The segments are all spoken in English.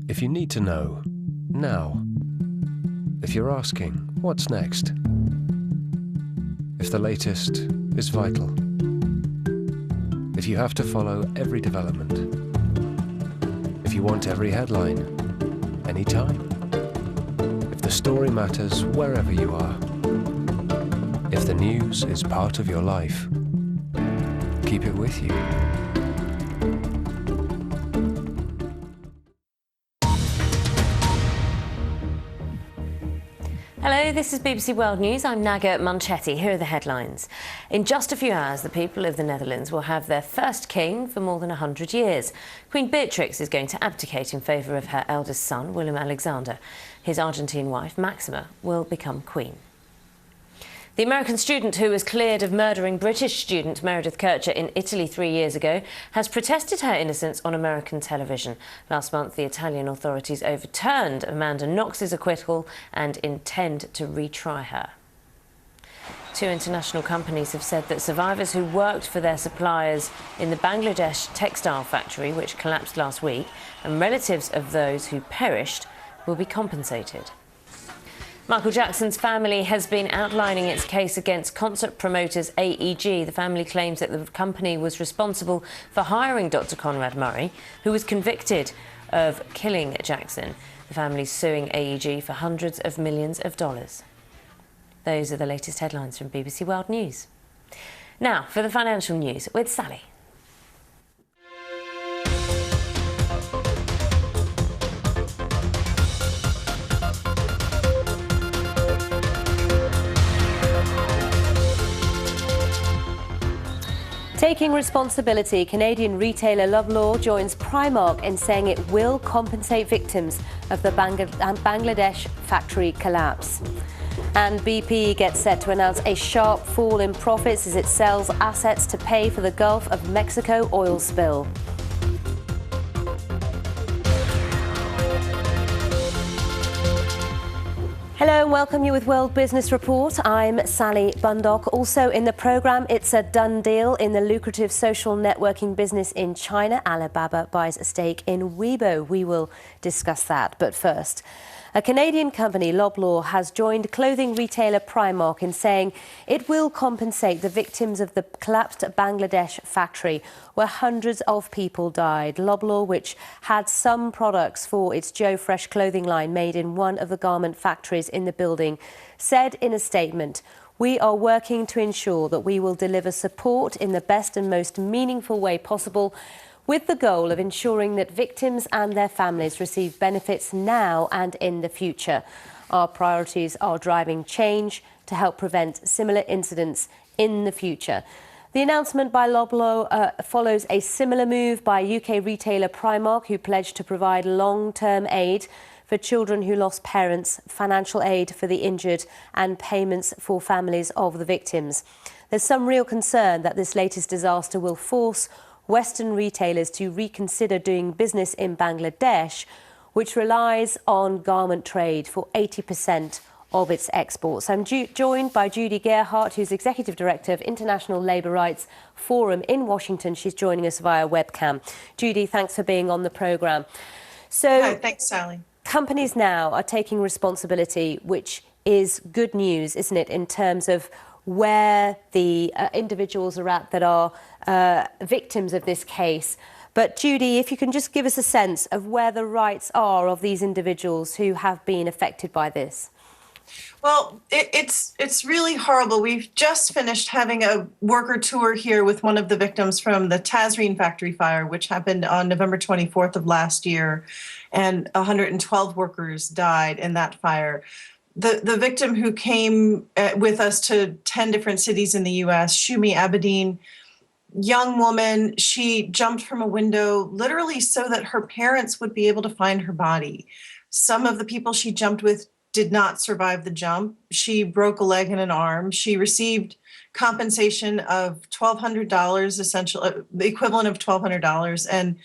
If you need to know, now. If you're asking, what's next? If the latest is vital. If you have to follow every development. If you want every headline, anytime. If the story matters wherever you are. If the news is part of your life, keep it with you. Hello, this is BBC World News. I'm Naga Munchetty. Here are the headlines. In just a few hours, the people of the Netherlands will have their first king for more than 100 years. Queen Beatrix is going to abdicate in favour of her eldest son, Willem Alexander. His Argentine wife, Maxima, will become queen. The American student who was cleared of murdering British student Meredith Kercher in Italy 3 years ago has protested her innocence on American television. Last month, the Italian authorities overturned Amanda Knox's acquittal and intend to retry her. Two international companies have said that survivors who worked for their suppliers in the Bangladesh textile factory, which collapsed last week, and relatives of those who perished will be compensated. Michael Jackson's family has been outlining its case against concert promoters AEG. The family claims that the company was responsible for hiring Dr. Conrad Murray, who was convicted of killing Jackson. The family is suing AEG for hundreds of millions of dollars. Those are the latest headlines from BBC World News. Now for the financial news with Sally. Taking responsibility, Canadian retailer Loblaw joins Primark in saying it will compensate victims of the Bangladesh factory collapse. And BP gets set to announce a sharp fall in profits as it sells assets to pay for the Gulf of Mexico oil spill. Hello and welcome you with World Business Report. I'm Sally Bundock. Also in the programme, it's a done deal in the lucrative social networking business in China. Alibaba buys a stake in Weibo. We will discuss that. But first, a Canadian company, Loblaw, has joined clothing retailer Primark in saying it will compensate the victims of the collapsed Bangladesh factory where hundreds of people died. Loblaw, which had some products for its Joe Fresh clothing line made in one of the garment factories in the building, said in a statement, "We are working to ensure that we will deliver support in the best and most meaningful way possible, with the goal of ensuring that victims and their families receive benefits now and in the future. Our priorities are driving change to help prevent similar incidents in the future." The announcement by Loblaw follows a similar move by UK retailer Primark, who pledged to provide long-term aid for children who lost parents, financial aid for the injured and payments for families of the victims. There's some real concern that this latest disaster will force Western retailers to reconsider doing business in Bangladesh, which relies on garment trade for 80% of its exports. I'm joined by Judy Gerhardt, who's Executive Director of International Labour Rights Forum in Washington. She's joining us via webcam. Judy, thanks for being on the programme. Hi, thanks, Sally. Companies now are taking responsibility, which is good news, isn't it, in terms of where the individuals are at that are victims of this case. But Judy, if you can just give us a sense of where the rights are of these individuals who have been affected by this. Well, it's really horrible. We've just finished having a worker tour here with one of the victims from the Tazreen factory fire, which happened on November 24th of last year, and 112 workers died in that fire. The victim who came with us to 10 different cities in the U.S., Shumi Abedin, young woman, she jumped from a window literally so that her parents would be able to find her body. Some of the people she jumped with did not survive the jump. She broke a leg and an arm. She received compensation of $1,200, essentially the equivalent of $1,200. And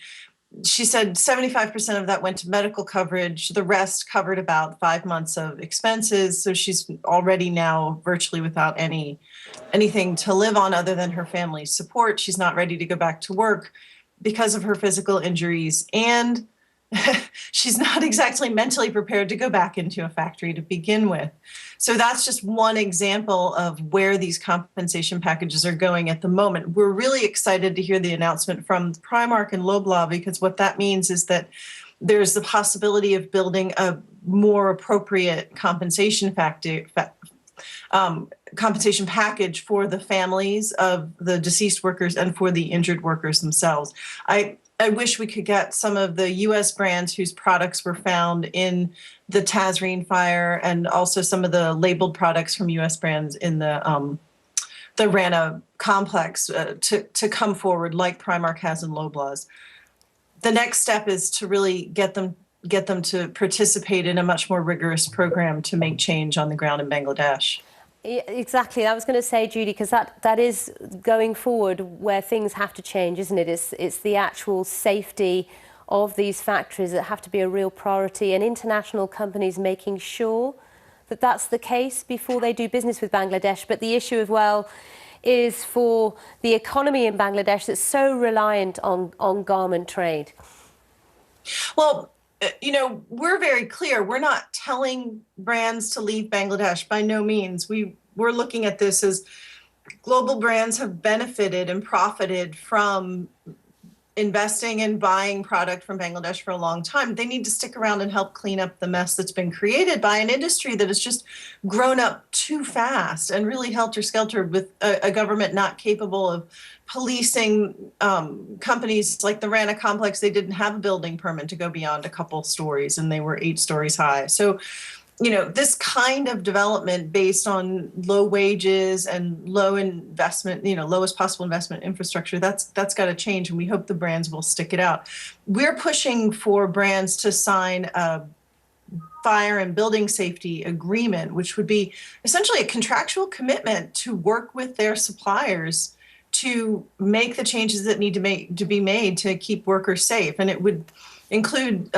she said 75% of that went to medical coverage. The rest covered about 5 months of expenses. So she's already now virtually without anything to live on other than her family's support. She's not ready to go back to work because of her physical injuries. And she's not exactly mentally prepared to go back into a factory to begin with. So that's just one example of where these compensation packages are going at the moment. We're really excited to hear the announcement from Primark and Loblaw, because what that means is that there's the possibility of building a more appropriate compensation package for the families of the deceased workers and for the injured workers themselves. I wish we could get some of the U.S. brands whose products were found in the Tazreen fire, and also some of the labeled products from U.S. brands in the Rana complex to come forward, like Primark has in Loblaw's. The next step is to really get them to participate in a much more rigorous program to make change on the ground in Bangladesh. Exactly. I was going to say, Judy, because that is going forward where things have to change, isn't it? It's the actual safety of these factories that have to be a real priority, and international companies making sure that that's the case before they do business with Bangladesh. But the issue as well is for the economy in Bangladesh that's so reliant on garment trade. Well, we're very clear. We're not telling brands to leave Bangladesh, by no means. We're looking at this as global brands have benefited and profited from investing and buying product from Bangladesh for a long time. They need to stick around and help clean up the mess that's been created by an industry that has just grown up too fast and really helter-skelter, with a government not capable of policing companies like the Rana complex. They didn't have a building permit to go beyond a couple stories, and they were 8 stories high. So, this kind of development based on low wages and low investment, lowest possible investment infrastructure, that's got to change, and we hope the brands will stick it out. We're pushing for brands to sign a fire and building safety agreement, which would be essentially a contractual commitment to work with their suppliers to make the changes that need to be made to keep workers safe. And it would include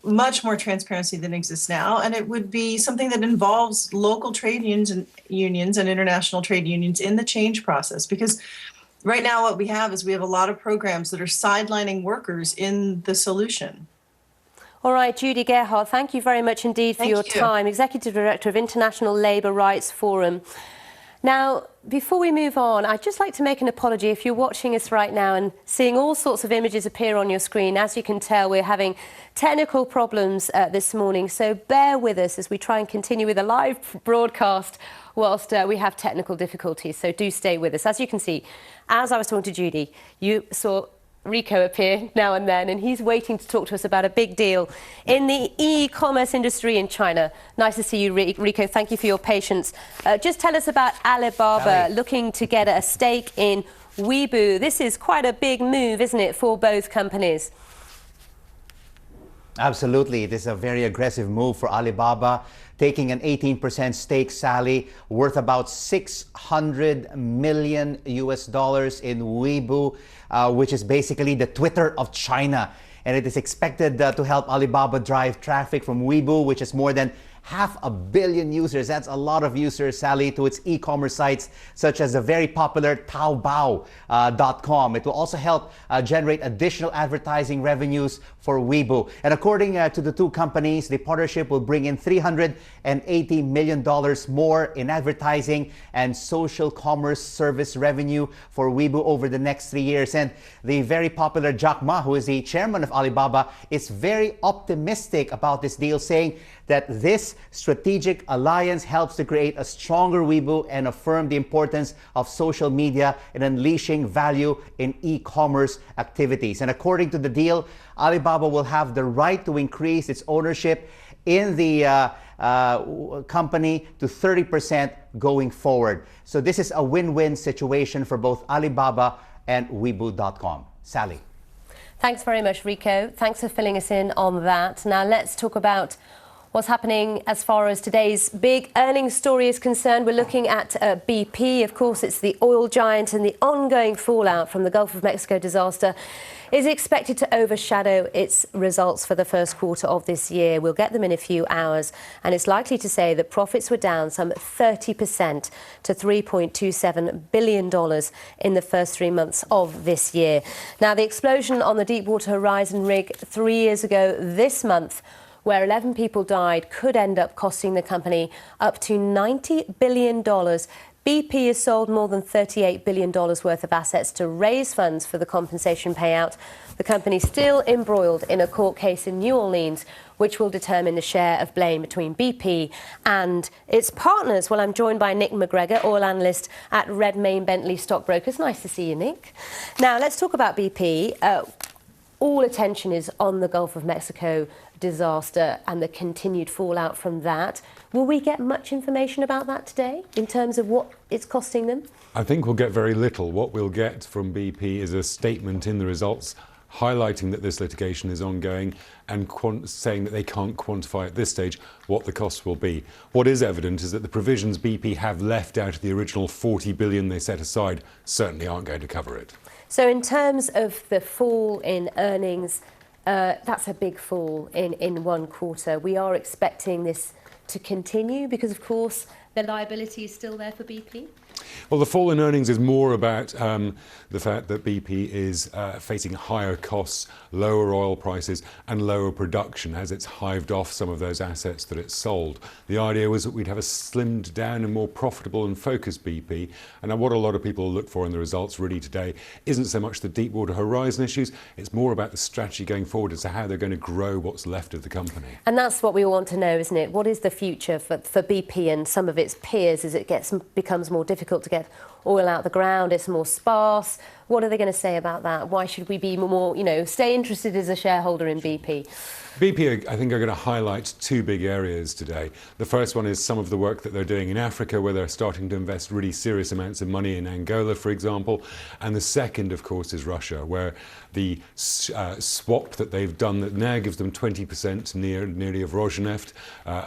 much more transparency than exists now, and it would be something that involves local trade unions and international trade unions in the change process. Because right now what we have is we have a lot of programs that are sidelining workers in the solution. All right, Judy Gerhardt, thank you very much indeed for your time, Executive Director of International Labour Rights Forum. Now, before we move on, I'd just like to make an apology if you're watching us right now and seeing all sorts of images appear on your screen. As you can tell, we're having technical problems this morning, so bear with us as we try and continue with a live broadcast whilst we have technical difficulties, so do stay with us. As you can see, as I was talking to Judy, you saw Rico appear now and then, and he's waiting to talk to us about a big deal in the e-commerce industry in China. Nice to see you, Rico. Thank you for your patience. Just tell us about Alibaba looking to get a stake in Weibo. This is quite a big move, isn't it, for both companies? Absolutely. This is a very aggressive move for Alibaba, taking an 18% stake, Sally, worth about $600 million in Weibo, which is basically the Twitter of China. And it is expected to help Alibaba drive traffic from Weibo, which is more than 500 million users. That's a lot of users, Sally, to its e-commerce sites, such as the very popular Taobao.com. It will also help generate additional advertising revenues for Weibo. And according to the two companies, the partnership will bring in $380 million more in advertising and social commerce service revenue for Weibo over the next 3 years. And the very popular Jack Ma, who is the chairman of Alibaba, is very optimistic about this deal, saying that this strategic alliance helps to create a stronger Weibo and affirm the importance of social media in unleashing value in e-commerce activities. And according to the deal, Alibaba will have the right to increase its ownership in the company to 30% going forward. So this is a win-win situation for both Alibaba and Weibo.com. Sally. Thanks very much, Rico. Thanks for filling us in on that. Now let's talk about what's happening as far as today's big earnings story is concerned. We're looking at BP. Of course, it's the oil giant, and the ongoing fallout from the Gulf of Mexico disaster is expected to overshadow its results for the first quarter of this year. We'll get them in a few hours, and it's likely to say that profits were down some 30% to $3.27 billion in the first 3 months of this year. Now, the explosion on the Deepwater Horizon rig 3 years ago this month, where 11 people died, could end up costing the company up to $90 billion. BP has sold more than $38 billion worth of assets to raise funds for the compensation payout. The company's still embroiled in a court case in New Orleans, which will determine the share of blame between BP and its partners. Well, I'm joined by Nick McGregor, oil analyst at Redmayne Bentley Stockbrokers. Nice to see you, Nick. Now, let's talk about BP. All attention is on the Gulf of Mexico disaster and the continued fallout from that. Will we get much information about that today in terms of what it's costing them? I think we'll get very little. What we'll get from BP is a statement in the results highlighting that this litigation is ongoing and saying that they can't quantify at this stage what the costs will be. What is evident is that the provisions BP have left out of the original $40 billion they set aside certainly aren't going to cover it. So in terms of the fall in earnings, that's a big fall in one quarter. We are expecting this to continue because, of course, the liability is still there for BP? Well, the fall in earnings is more about the fact that BP is facing higher costs, lower oil prices and lower production as it's hived off some of those assets that it's sold. The idea was that we'd have a slimmed down and more profitable and focused BP. And what a lot of people look for in the results really today isn't so much the Deepwater Horizon issues, it's more about the strategy going forward as to how they're going to grow what's left of the company. And that's what we all want to know, isn't it? What is the future for BP and some of its peers as it becomes more difficult to get oil out the ground, it's more sparse? What are they going to say about that? Why should we be more, stay interested as a shareholder in BP? BP, I think, are going to highlight two big areas today. The first one is some of the work that they're doing in Africa, where they're starting to invest really serious amounts of money in Angola, for example. And the second, of course, is Russia, where the swap that they've done that now gives them 20% nearly of Rosneft,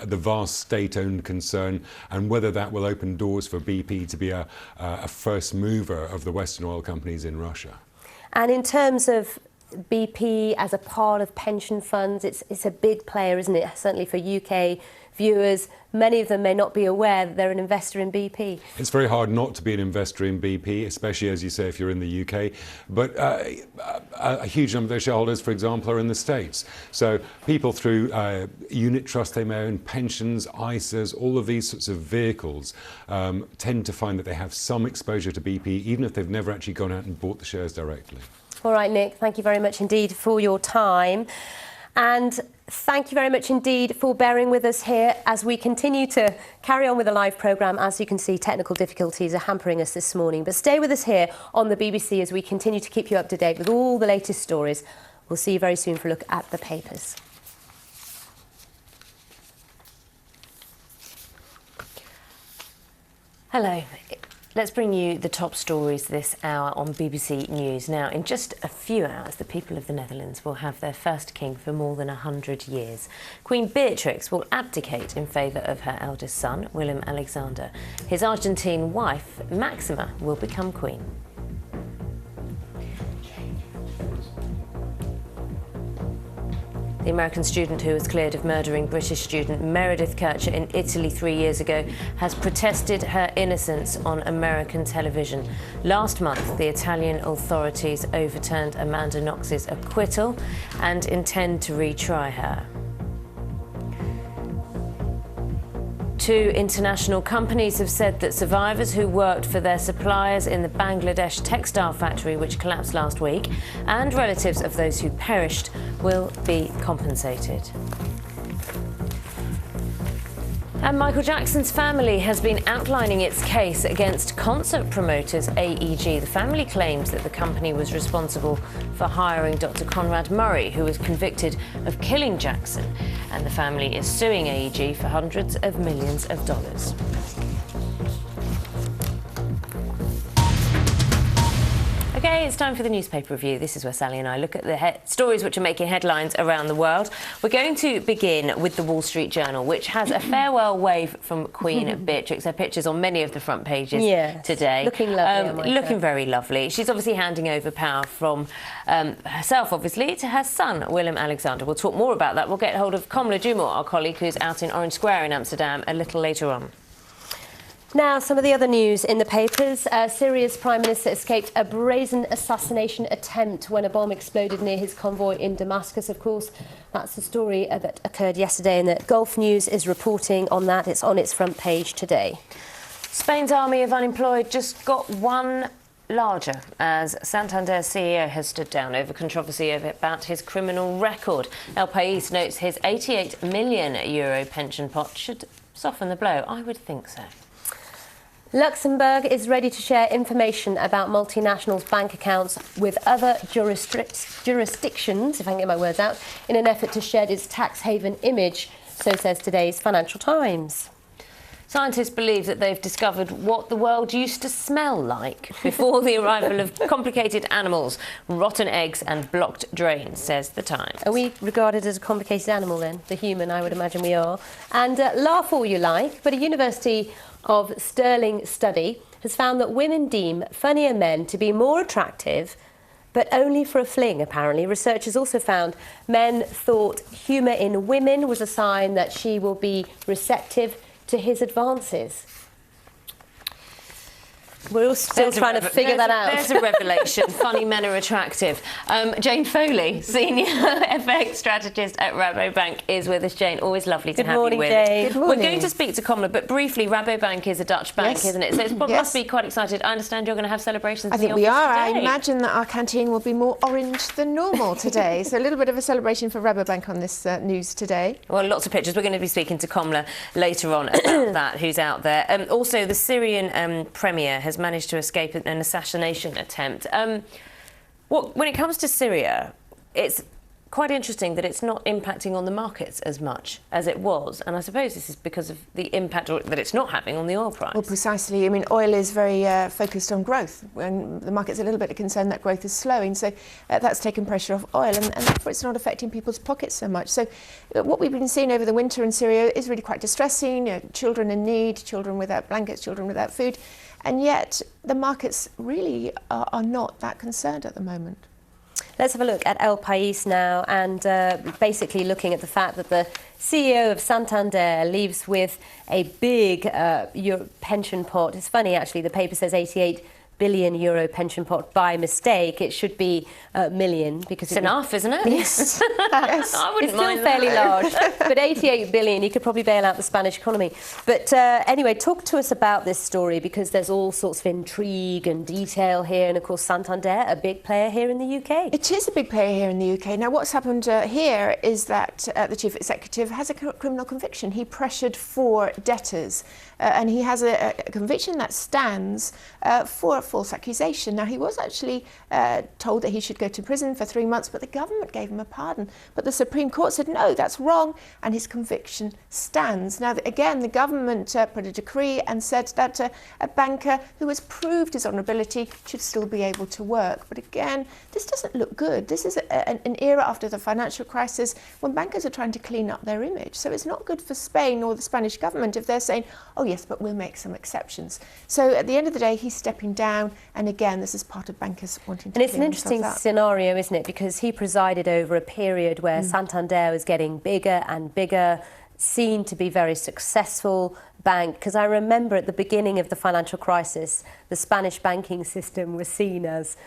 the vast state-owned concern, and whether that will open doors for BP to be a first mover of the Western oil companies in Russia. And in terms of BP as a part of pension funds, it's a big player, isn't it? Certainly for UK viewers, many of them may not be aware that they're an investor in BP. It's very hard not to be an investor in BP, especially, as you say, if you're in the UK. But a huge number of their shareholders, for example, are in the States. So people through unit trust they may own, pensions, ISAs, all of these sorts of vehicles tend to find that they have some exposure to BP, even if they've never actually gone out and bought the shares directly. All right, Nick, thank you very much indeed for your time. And thank you very much indeed for bearing with us here as we continue to carry on with the live programme. As you can see, technical difficulties are hampering us this morning. But stay with us here on the BBC as we continue to keep you up to date with all the latest stories. We'll see you very soon for a look at the papers. Hello. Let's bring you the top stories this hour on BBC News. Now, in just a few hours, the people of the Netherlands will have their first king for more than 100 years. Queen Beatrix will abdicate in favour of her eldest son, Willem Alexander. His Argentine wife, Maxima, will become queen. The American student who was cleared of murdering British student Meredith Kercher in Italy 3 years ago has protested her innocence on American television. Last month, the Italian authorities overturned Amanda Knox's acquittal and intend to retry her. Two international companies have said that survivors who worked for their suppliers in the Bangladesh textile factory which collapsed last week and relatives of those who perished will be compensated. And Michael Jackson's family has been outlining its case against concert promoters AEG. The family claims that the company was responsible for hiring Dr. Conrad Murray, who was convicted of killing Jackson. And the family is suing AEG for hundreds of millions of dollars. Okay, it's time for the newspaper review. This is where Sally and I look at the stories which are making headlines around the world. We're going to begin with the Wall Street Journal, which has a farewell wave from Queen Beatrix. Her pictures on many of the front pages today. Looking lovely. Looking very lovely. She's obviously handing over power from herself, obviously, to her son, Willem Alexander. We'll talk more about that. We'll get hold of Kamala Dumont, our colleague, who's out in Orange Square in Amsterdam, a little later on. Now, some of the other news in the papers. Syria's Prime Minister escaped a brazen assassination attempt when a bomb exploded near his convoy in Damascus, of course. That's the story that occurred yesterday, and the Gulf News is reporting on that. It's on its front page today. Spain's army of unemployed just got one larger as Santander's CEO has stood down over controversy about his criminal record. El País notes his €88 million pension pot should soften the blow. I would think so. Luxembourg is ready to share information about multinationals' bank accounts with other jurisdictions, if I can get my words out, in an effort to shed its tax haven image, so says today's Financial Times. Scientists believe that they've discovered what the world used to smell like before the arrival of complicated animals, rotten eggs and blocked drains, says the Times. Are we regarded as a complicated animal then? The human, I would imagine we are. And laugh all you like, but a University of Stirling study has found that women deem funnier men to be more attractive, but only for a fling, apparently. Researchers also found men thought humour in women was a sign that she will be receptive to his advances. We're all still trying to figure that out. There's a revelation. Funny men are attractive. Jane Foley, Senior FX Strategist at Rabobank, is with us. Jane, always lovely to have you with us. Good morning. We're going to speak to Kamala, but briefly, Rabobank is a Dutch bank, isn't it? So it must be quite excited. I understand you're going to have celebrations I in the think we are. office I today. imagine that our canteen will be more orange than normal today. So a little bit of a celebration for Rabobank on this news today. Well, lots of pictures. We're going to be speaking to Kamala later on about that, who's out there. Also, the Syrian premier has managed to escape an assassination attempt. When it comes to Syria, it's quite interesting that it's not impacting on the markets as much as it was, and I suppose this is because of the impact that it's not having on the oil price. Well, precisely. I mean, oil is very focused on growth, and the market's a little bit concerned that growth is slowing, so that's taken pressure off oil, and therefore it's not affecting people's pockets so much. So what we've been seeing over the winter in Syria is really quite distressing. Children in need, children without blankets, children without food, and yet the markets really are not that concerned at the moment. Let's have a look at El País now, and basically looking at the fact that the CEO of Santander leaves with a big pension pot. It's funny, actually, the paper says €88 billion pension pot by mistake. It should be million, because it's enough, isn't it? Yes. Yes. I wouldn't mind. It's still fairly large, but 88 billion, you could probably bail out the Spanish economy. But anyway, talk to us about this story, because there's all sorts of intrigue and detail here, and of course Santander, a big player here in the UK. It is a big player here in the UK. Now, what's happened here is that the chief executive has a criminal conviction. He pressured 4 debtors, and he has a conviction that stands for false accusation. Now, he was actually told that he should go to prison for 3 months, but the government gave him a pardon. But the Supreme Court said, no, that's wrong, and his conviction stands. Now, again, the government put a decree and said that a banker who has proved his honourability should still be able to work. But again, this doesn't look good. This is an era after the financial crisis when bankers are trying to clean up their image. So it's not good for Spain or the Spanish government if they're saying, oh yes, but we'll make some exceptions. So at the end of the day, he's stepping down. And again, this is part of bankers wanting to. And it's an interesting scenario, isn't it? Because he presided over a period where Santander was getting bigger and bigger, seen to be very successful bank. Because I remember at the beginning of the financial crisis, the Spanish banking system was seen as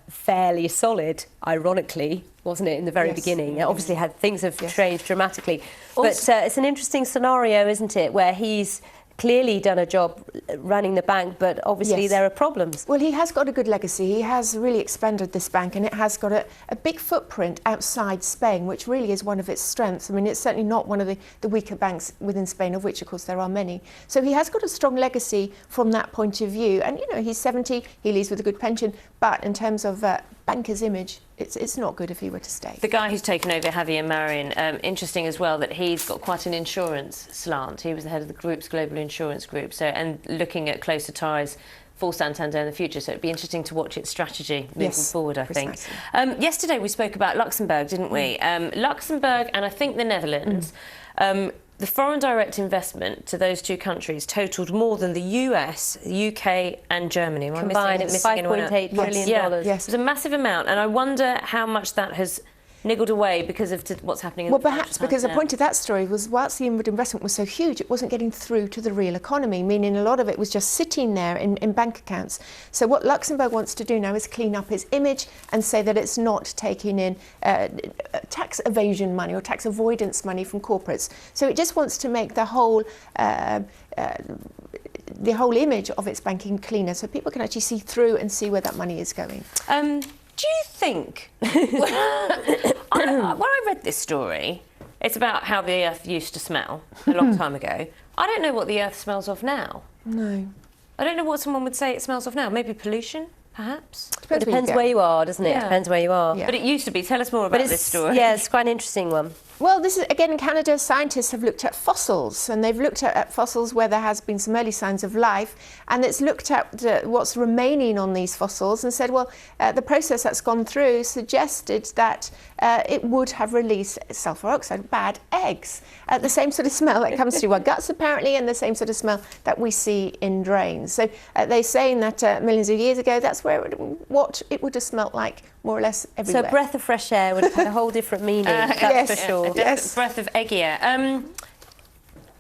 fairly solid, ironically, wasn't it, in the very beginning? Obviously, things have changed dramatically. Also, but it's an interesting scenario, isn't it, where he's clearly done a job running the bank, but obviously there are problems. Well, he has got a good legacy. He has really expanded this bank, and it has got a big footprint outside Spain, which really is one of its strengths. I mean, it's certainly not one of the weaker banks within Spain, of which, of course, there are many. So he has got a strong legacy from that point of view. And, he's 70, he leaves with a good pension, but in terms of banker's image, it's not good if he were to stay. The guy who's taken over, Javier Marin, interesting as well that he's got quite an insurance slant. He was the head of the group's global insurance group, and looking at closer ties for Santander in the future. So it'd be interesting to watch its strategy moving forward, I think. Yesterday we spoke about Luxembourg, didn't we? Luxembourg and I think the Netherlands. The foreign direct investment to those two countries totaled more than the US, UK and Germany. Combined, it was $5.8 trillion. Yes. It was a massive amount, and I wonder how much that has niggled away because of what's happening in the perhaps because the point of that story was whilst the inward investment was so huge, it wasn't getting through to the real economy, meaning a lot of it was just sitting there in bank accounts. So what Luxembourg wants to do now is clean up its image and say that it's not taking in tax evasion money or tax avoidance money from corporates. So it just wants to make the whole image of its banking cleaner so people can actually see through and see where that money is going. Do you think, when I read this story, it's about how the earth used to smell a long time ago. I don't know what the earth smells of now. No. I don't know what someone would say it smells of now. Maybe pollution, perhaps? It Depends where you are, doesn't it? Yeah. Depends where you are. Yeah. But it used to be. Tell us more about this story. Yeah, it's quite an interesting one. Well, this is, again, in Canada, scientists have looked at fossils, and they've looked at fossils where there has been some early signs of life, and it's looked at what's remaining on these fossils and said, well, the process that's gone through suggested that it would have released sulfur oxide, bad eggs, the same sort of smell that comes through our guts, apparently, and the same sort of smell that we see in drains. So they're saying that millions of years ago, that's what it would have smelt like, more or less everywhere. So a breath of fresh air would have had a whole different meaning, that's for sure. Yes. Breath of egg air.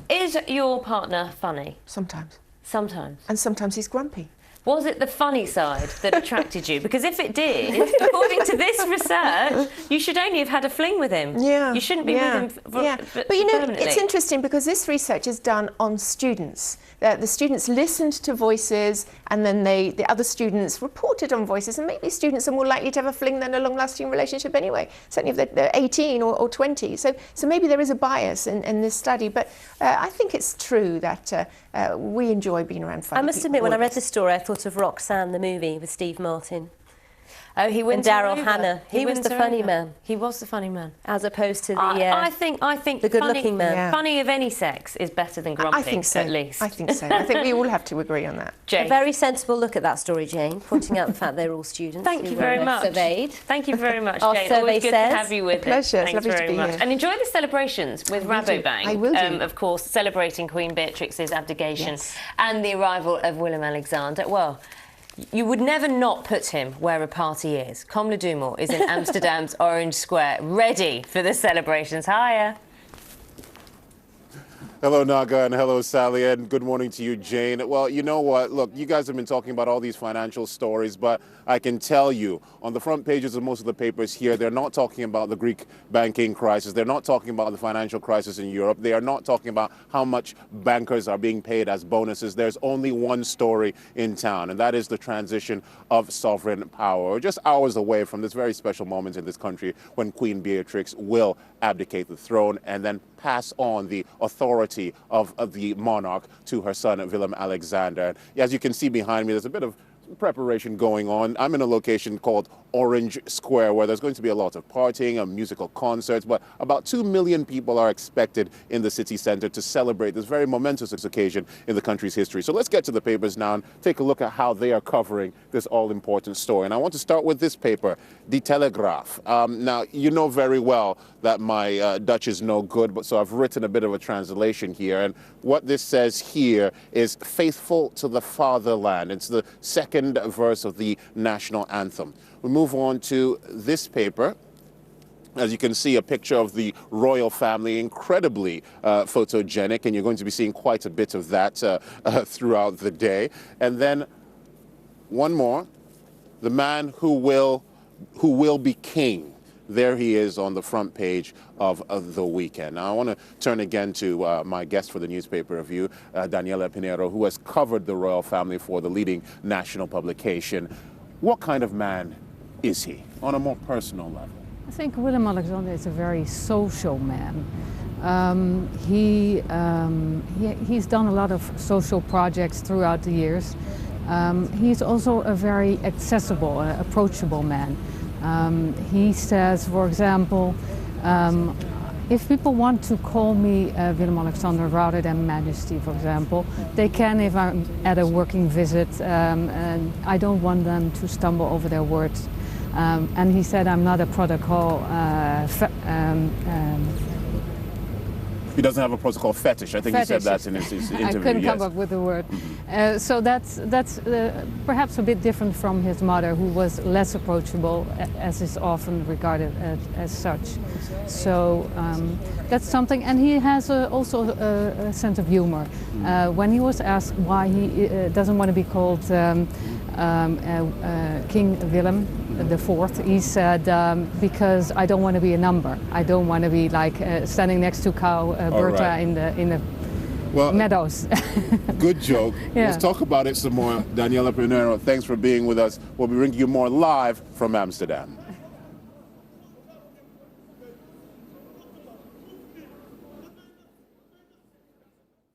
Is your partner funny? Sometimes. Sometimes. And sometimes he's grumpy. Was it the funny side that attracted you? Because if it did, according to this research, you should only have had a fling with him. Yeah. You shouldn't be with him But you know, it's interesting because this research is done on students. The students listened to voices and then the other students reported on voices, and maybe students are more likely to have a fling than a long-lasting relationship anyway, certainly if they're 18 or 20. So maybe there is a bias in this study, but I think it's true that we enjoy being around funny people. I must admit, when I read this story, I thought of Roxanne, the movie with Steve Martin. Oh, he wins and Daryl Hannah. He was the funny man. He was the funny man, as opposed to the. I think the good-looking man. Yeah. Funny of any sex is better than grumpy. I think so. At least. I think so. I think we all have to agree on that. Jane. A very sensible look at that story, Jane, pointing out the fact they're all students. Thank you very much. Surveyed. Thank you very much, Our Jane. survey Always good says. to have you with us. Pleasure. It's Thanks lovely to very be much. here. And enjoy the celebrations with Rabobank. I will do. Of course, celebrating Queen Beatrix's abdication and the arrival of Willem Alexander. Well, you would never not put him where a party is. Comme le Dumour is in Amsterdam's Orange Square, ready for the celebrations. Hiya. Hello, Naga, and hello, Sally, and good morning to you, Jane. Well, you know what? Look, you guys have been talking about all these financial stories, but I can tell you, on the front pages of most of the papers here, they're not talking about the Greek banking crisis. They're not talking about the financial crisis in Europe. They are not talking about how much bankers are being paid as bonuses. There's only one story in town, and that is the transition of sovereign power. We're just hours away from this very special moment in this country when Queen Beatrix will abdicate the throne and then pass on the authority of the monarch to her son, Willem Alexander. As you can see behind me, there's a bit of preparation going on. I'm in a location called Orange Square, where there's going to be a lot of partying and musical concerts, but about 2 million people are expected in the city center to celebrate this very momentous occasion in the country's history. So let's get to the papers now and take a look at how they are covering this all-important story. And I want to start with this paper, Die Telegraaf. Now, you know very well that my Dutch is no good, but so I've written a bit of a translation here. And what this says here is faithful to the fatherland. It's the second verse of the national anthem. We move on to this paper. As you can see, a picture of the royal family, incredibly photogenic, and you're going to be seeing quite a bit of that throughout the day. And then one more, the man who will be king. There he is on the front page of The Weekend. Now, I want to turn again to my guest for the newspaper review, Daniela Pinheiro, who has covered the royal family for the leading national publication. What kind of man is he on a more personal level? I think Willem Alexander is a very social man. He's done a lot of social projects throughout the years. He's also a very accessible, approachable man. He says, for example, If people want to call me Willem-Alexander rather than Majesty, for example, they can if I'm at a working visit, and I don't want them to stumble over their words. And he said I'm not a protocol He doesn't have a protocol fetish. I think he said that in his interview. I couldn't come up with the word. So that's perhaps a bit different from his mother, who was less approachable, as is often regarded as such. So that's something, and he has also a sense of humor. When he was asked why he doesn't want to be called King Willem IV, he said, because I don't want to be a number. I don't want to be like standing next to cow Bertha right. in the meadows. Good joke. Yeah. Let's talk about it some more. Daniela Pinheiro, thanks for being with us. We'll be bringing you more live from Amsterdam.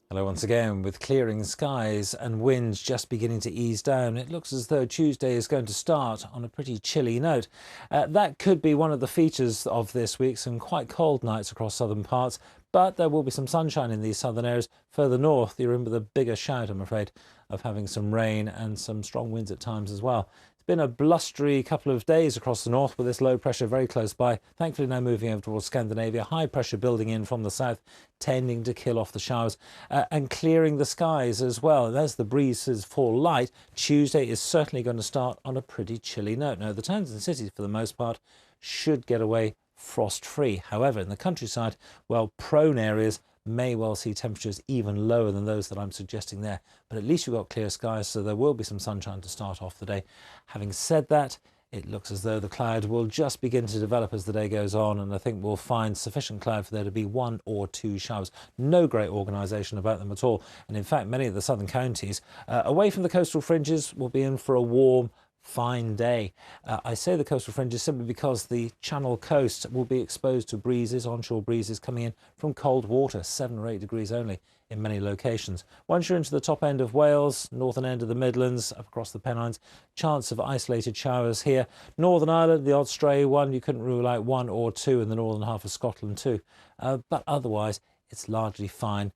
Hello once again. With clearing skies and winds just beginning to ease down, it looks as though Tuesday is going to start on a pretty chilly note. That could be one of the features of this week, some quite cold nights across southern parts, but there will be some sunshine in these southern areas. Further north, you're in with a bigger shout, I'm afraid, of having some rain and some strong winds at times as well. Been a blustery couple of days across the north with this low pressure very close by. Thankfully now moving over towards Scandinavia. High pressure building in from the south, tending to kill off the showers and clearing the skies as well. And as the breezes fall light, Tuesday is certainly going to start on a pretty chilly note. Now the towns and cities for the most part should get away frost-free. However, in the countryside, well, prone areas may well see temperatures even lower than those that I'm suggesting there. But at least you've got clear skies, so there will be some sunshine to start off the day. Having said that, it looks as though the cloud will just begin to develop as the day goes on, and I think we'll find sufficient cloud for there to be 1 or 2 showers. No great organisation about them at all. And in fact, many of the southern counties, away from the coastal fringes, will be in for a warm, fine day. I say the coastal fringes simply because the Channel coast will be exposed to breezes, onshore breezes coming in from cold water, 7 or 8 degrees only in many locations. Once you're into the top end of Wales, northern end of the Midlands, up across the Pennines, chance of isolated showers here. Northern Ireland, the odd stray one, you couldn't rule out 1 or 2 in the northern half of Scotland too. But otherwise, it's largely fine.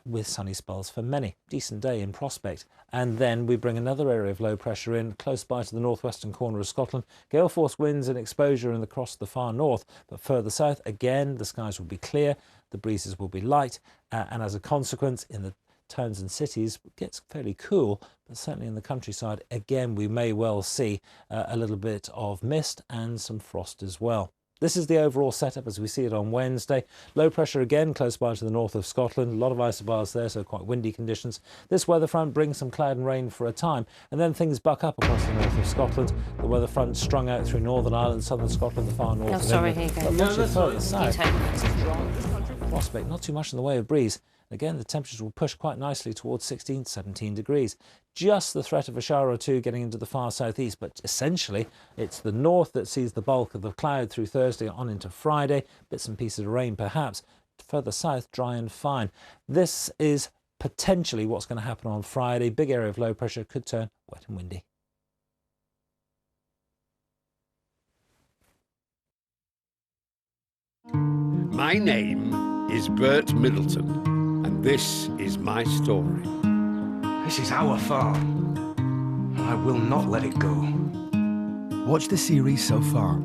With sunny spells for many. Decent day in prospect. And then we bring another area of low pressure in close by to the northwestern corner of Scotland. Gale force winds and exposure across the far north, but further south again the skies will be clear, the breezes will be light, and as a consequence in the towns and cities it gets fairly cool, but certainly in the countryside again we may well see a little bit of mist and some frost as well. This is the overall setup as we see it on Wednesday. Low pressure again close by to the north of Scotland. A lot of isobars there, so quite windy conditions. This weather front brings some cloud and rain for a time, and then things buck up across the north of Scotland. The weather front strung out through Northern Ireland, southern Scotland, the far north. Oh, sorry, here you go. But much further south, it's a dry prospect, not too much in the way of breeze. Again, the temperatures will push quite nicely towards 16 to 17 degrees. Just the threat of a shower or two getting into the far southeast, but essentially it's the north that sees the bulk of the cloud through Thursday on into Friday. Bits and pieces of rain perhaps. Further south, dry and fine. This is potentially what's going to happen on Friday. Big area of low pressure could turn wet and windy. My name is Bert Middleton, and this is my story. This is our farm, and I will not let it go. Watch the series So Far.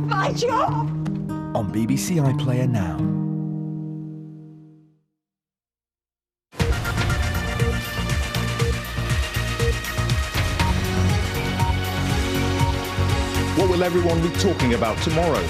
My job! On BBC iPlayer now. What will everyone be talking about tomorrow?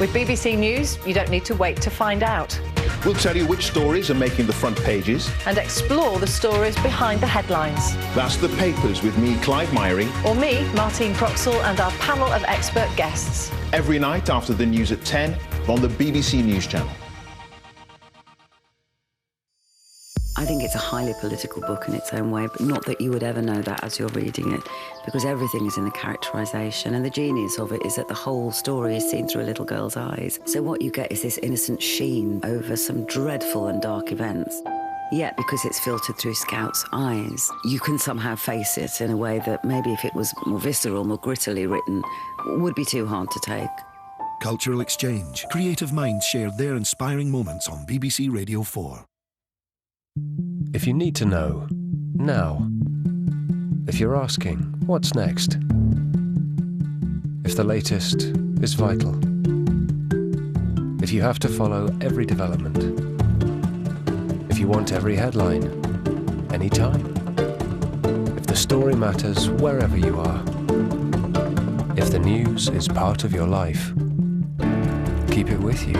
With BBC News, you don't need to wait to find out. We'll tell you which stories are making the front pages. And explore the stories behind the headlines. That's The Papers with me, Clive Myrie. Or me, Martine Proxel, and our panel of expert guests. Every night after the news at 10 on the BBC News Channel. I think it's a highly political book in its own way, but not that you would ever know that as you're reading it, because everything is in the characterisation, and the genius of it is that the whole story is seen through a little girl's eyes. So what you get is this innocent sheen over some dreadful and dark events. Yet, because it's filtered through Scout's eyes, you can somehow face it in a way that maybe if it was more visceral, more grittily written, would be too hard to take. cultural exchange. Creative minds shared their inspiring moments on BBC Radio 4. If you need to know, now. If you're asking, what's next? If the latest is vital. If you have to follow every development. If you want every headline, anytime. If the story matters wherever you are. If the news is part of your life, keep it with you.